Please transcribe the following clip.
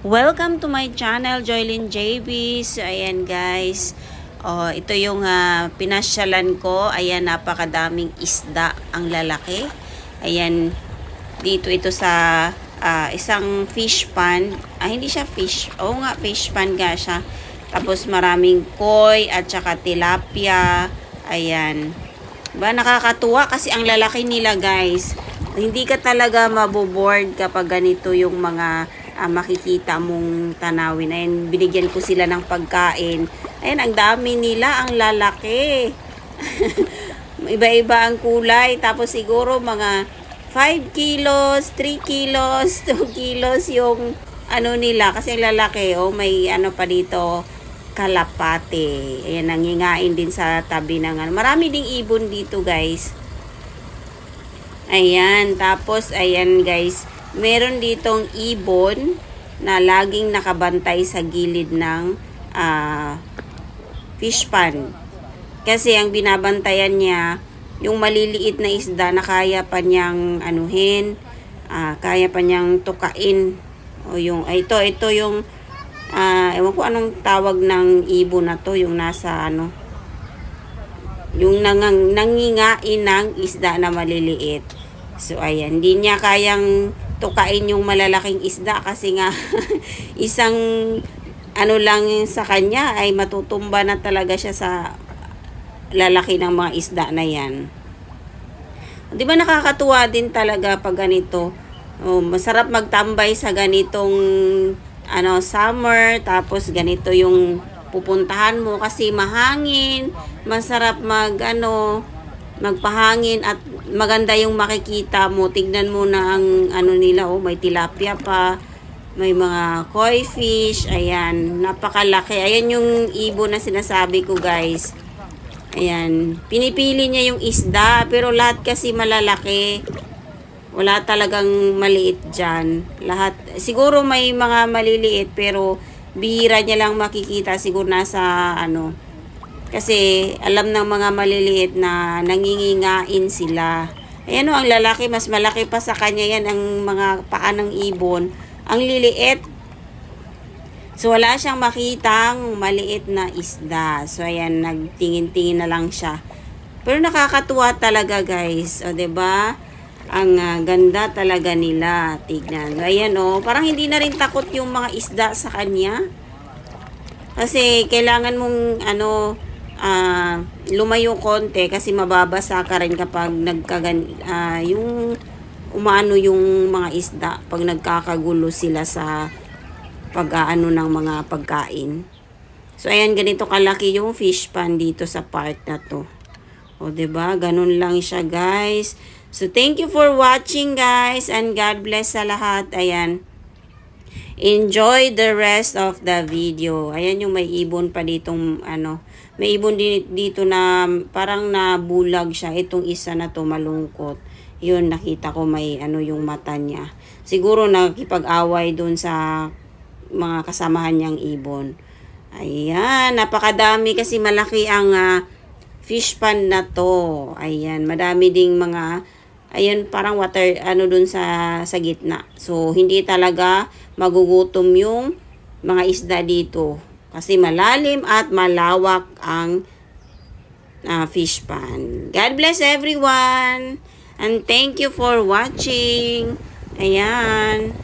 Welcome to my channel, Joylyn JBs. Ayan guys. Oh, ito yung pinasyalan ko. Ayan, napakadaming isda ang lalaki. Ayan, dito ito sa isang fish pond. Hindi siya fish. Oo nga, fish pond nga siya. Tapos maraming koi at saka tilapia. Ayan. Ba, nakakatuwa kasi ang lalaki nila guys. Hindi ka talaga maboboard kapag ganito yung mga makikita mong tanawin. Ayan, binigyan ko sila ng pagkain. Ayan, ang dami nila, ang lalaki. Iba-iba ang kulay. Tapos siguro mga 5 kilos, 3 kilos, 2 kilos yung ano nila. Kasi ang lalaki, oh, may ano pa dito, kalapate. Ayan, nangingain din sa tabi ng ano. Marami ding ibon dito guys. Ayan, tapos ayan guys, meron ditong ibon na laging nakabantay sa gilid ng fish pond. Kasi ang binabantayan niya, yung maliliit na isda na kaya pa niyang anuhin, kaya pa niyang tukain. O yung, ito yung, ewan ko anong tawag ng ibon na to, yung nasa ano, yung nangingain ng isda na maliliit. So, ayan. Hindi niya kayang tukain yung malalaking isda kasi nga isang ano lang sa kanya ay matutumba na talaga siya sa lalaki ng mga isda na yan. Di ba nakakatuwa din talaga pag ganito? Oh, masarap magtambay sa ganitong ano, summer. Tapos ganito yung pupuntahan mo kasi mahangin, masarap magpahangin at maganda yung makikita mo. Tignan mo na ang ano nila, oh, may tilapia pa, may mga koi fish. Ayan, napakalaki. Ayan yung ibon na sinasabi ko guys. Ayan, pinipili niya yung isda pero lahat kasi malalaki. Wala talagang maliit dyan. Lahat, siguro may mga maliliit pero bihira niya lang makikita, siguro nasa ano, kasi alam ng mga maliliit na nangingingain sila. Ayan o, ang lalaki mas malaki pa sa kanya yan, ang mga paa ng ibon ang liliit. So wala siyang makitang maliit na isda. So ayan, nagtingin-tingin na lang siya. Pero nakakatuwa talaga guys. O ba? Ang ganda talaga nila. Tignan. Ayan o, parang hindi na rin takot yung mga isda sa kanya. Kasi kailangan mong ano, lumayo konti kasi mababasa ka rin kapag yung umaano yung mga isda pag nagkakagulo sila sa pag-aano ng mga pagkain. So ayan, ganito kalaki yung fish pond dito sa part na to. O diba, ganun lang siya guys. So thank you for watching guys and God bless sa lahat. Ayan, enjoy the rest of the video. Ayan yung may ibon pa ditong ano, may ibon dito na parang nabulag siya. Itong isa na to malungkot. Yun, nakita ko may ano yung mata niya. Siguro nakikipag-away dun sa mga kasamahan niyang ibon. Ayan, napakadami kasi malaki ang fish pond na to. Ayan, madami ding mga, ayan, parang water, ano dun sa gitna. So, hindi talaga magugutom yung mga isda dito. Kasi malalim at malawak ang fish pond. God bless everyone. And thank you for watching. Ayan.